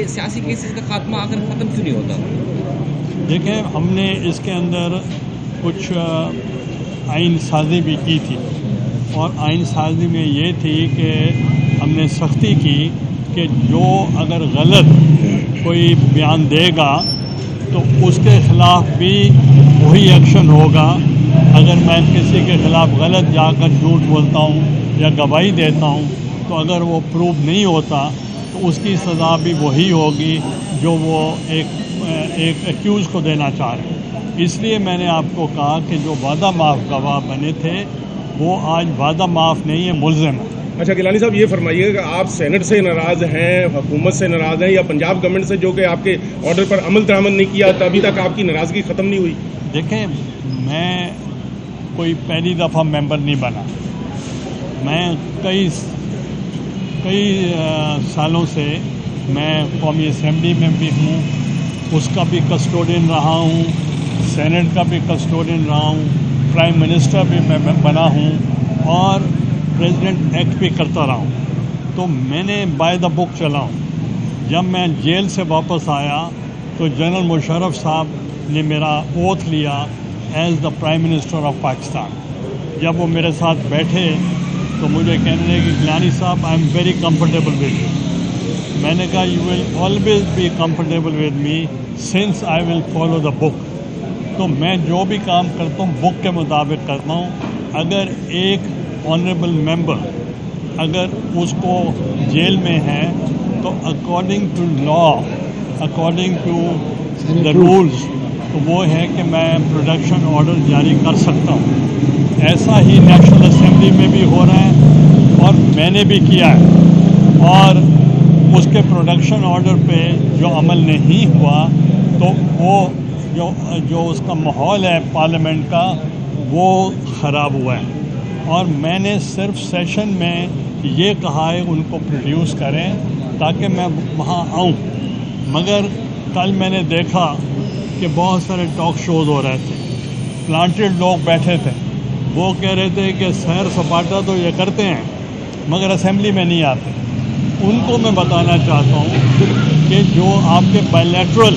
سیاسی کیسز کا خاتمہ آخر ختم کیوں نہیں ہوتا؟ دیکھیں، ہم نے اس کے اندر کچھ آئین سازی بھی کی تھی، اور آئین سازی میں یہ تھی کہ ہم نے سختی کی کہ جو اگر غلط کوئی بیان دے گا تو اس کے خلاف بھی وہی ایکشن ہوگا۔ اگر میں کسی کے خلاف غلط جا کر جھوٹ بولتا ہوں یا گواہی دیتا ہوں تو اگر وہ پروو نہیں ہوتا تو اس کی سزا بھی وہی ہوگی جو وہ ایک ایکیوز کو دینا چاہ رہے ہیں۔ اس لیے میں نے آپ کو کہا کہ جو وعدہ معاف گواہ بنے تھے وہ آج وعدہ معاف نہیں ہے، ملزم ہے۔ اچھا گیلانی صاحب، یہ فرمائیے کہ آپ سینٹ سے ناراض ہیں، حکومت سے ناراض ہیں، یا پنجاب گورنمنٹ سے جو کہ آپ کے آرڈر پر عمل درآمد نہیں کیا، تبھی تک آپ کی ناراضگی ختم نہیں ہوئی؟ دیکھیں، میں کوئی پہلی دفعہ ممبر نہیں بنا، میں کئی سالوں سے میں قومی اسمبلی میں بھی ہوں، اس کا بھی کسٹوڈین رہا ہوں، سینٹ کا بھی کسٹوڈین رہا ہوں، پرائم منسٹر بھی میں بنا ہوں، اور پریزیڈنٹ ایکٹ بھی کرتا رہا ہوں۔ تو میں نے بائی دا بک چلا ہوں۔ جب میں جیل سے واپس آیا تو جنرل مشرف صاحب نے میرا اوتھ لیا as the prime minister of Pakistan. جب وہ میرے ساتھ بیٹھے تو مجھے کہنے لگے کہ گیلانی صاحب، I am very comfortable with you. میں نے کہا you will always be comfortable with me since I will follow the book. تو میں جو بھی کام کرتا ہوں بک کے مطابق کرتا ہوں۔ اگر ایک آنریبل ممبر اگر اس کو جیل میں ہے تو according to law, according to the rules, تو وہ ہے کہ میں پروڈکشن آرڈر جاری کر سکتا ہوں۔ ایسا ہی نیشنل اسمبلی میں بھی ہو رہا ہے اور میں نے بھی کیا ہے، اور اس کے پروڈکشن آرڈر پہ جو عمل نہیں ہوا تو وہ جو اس کا ماحول ہے پارلیمنٹ کا وہ خراب ہوا ہے، اور میں نے صرف سیشن میں یہ کہا ہے ان کو پروڈیوس کریں تاکہ میں وہاں آؤں۔ مگر کل میں نے دیکھا کہ بہت سارے ٹاک شوز ہو رہے تھے، پلانٹڈ لوگ بیٹھے تھے، وہ کہہ رہے تھے کہ سیر سپاٹا تو یہ کرتے ہیں مگر اسمبلی میں نہیں آتے۔ ان کو میں بتانا چاہتا ہوں کہ جو آپ کے بائیلیٹرل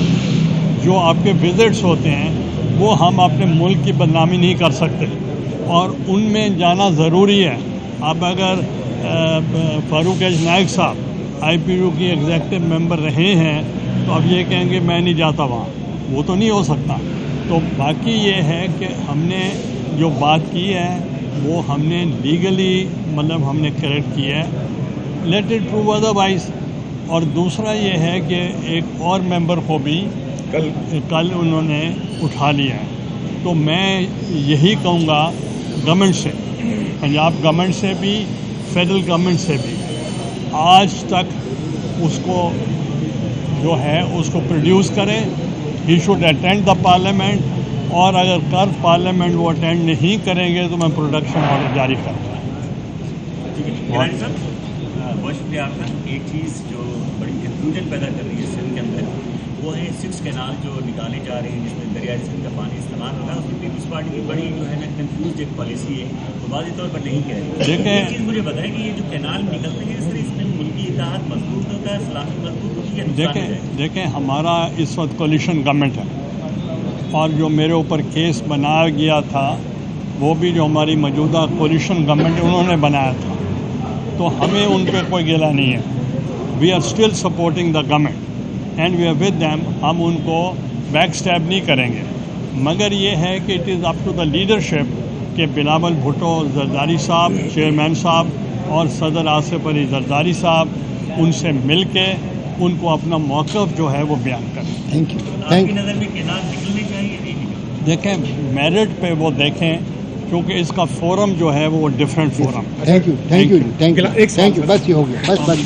جو آپ کے وزٹس ہوتے ہیں وہ ہم اپنے ملک کی بدنامی نہیں کر سکتے، اور ان میں جانا ضروری ہے۔ اب اگر فاروق ایج نائک صاحب آئی پی یو کی ایگزیکٹو ممبر رہے ہیں تو اب یہ کہیں گے میں نہیں جاتا وہاں، وہ تو نہیں ہو سکتا۔ تو باقی یہ ہے کہ ہم نے جو بات کی ہے وہ ہم نے لیگلی مطلب ہم نے کریکٹ کی ہے، لیٹ اٹ پروو ادروائز۔ اور دوسرا یہ ہے کہ ایک اور ممبر کو بھی کل انہوں نے اٹھا لیا ہے۔ تو میں یہی کہوں گا گورنمنٹ سے، پنجاب گورنمنٹ سے بھی، فیڈرل گورنمنٹ سے بھی، آج تک اس کو جو ہے اس کو پروڈیوس کریں۔ He should attend the parliament, اور اگر کل پارلیمنٹ وہ اٹینڈ نہیں کریں گے تو میں پروڈکشن آرڈر جاری کروں گا۔ بہت شکریہ آپ کا۔ ایک چیز جو بڑی کنفیوژن پیدا کر رہی ہے سندھ کے اندر وہ ہے 6 کینال جو نکالے جا رہے ہیں جس میں دریائے سندھ کا پانی استعمال ہوتا ہے، اس میں پیپلز پارٹی کی بڑی جو ہے نا کنفیوزڈ ایک پالیسی ہے، وہ واضح طور پر نہیں کہہ رہی۔ ایک چیز مجھے بتائیں کہ یہ جو کینال نکلتے ہیں اس میں ملکی اتحاد مضبوط ہوتا ہے، سلامت مضبوط ہوتی ہے؟ دیکھیں ہمارا اس وقت کولیشن گورنمنٹ ہے، اور جو میرے اوپر کیس بنایا گیا تھا وہ بھی جو ہماری موجودہ کولیشن گورنمنٹ انہوں نے بنایا تھا، تو ہمیں ان پہ کوئی گلہ نہیں ہے۔ We are still supporting the government and we are with them. ہم ان کو بیک سٹیپ نہیں کریں گے، مگر یہ ہے کہ it is up to the leadership کہ بلاول بھٹو زرداری صاحب چیئرمین صاحب اور صدر آصف علی زرداری صاحب ان سے مل کے ان کو اپنا موقف جو ہے وہ بیان کریں۔ آپ کی نظر میں کینال نکلنے چاہیے نہیں نکلنے؟ دیکھیں میرٹ پہ وہ دیکھیں، کیونکہ اس کا فورم جو ہے وہ ڈفرینٹ فورم۔ تھینک یو بس یہ ہو گیا، بس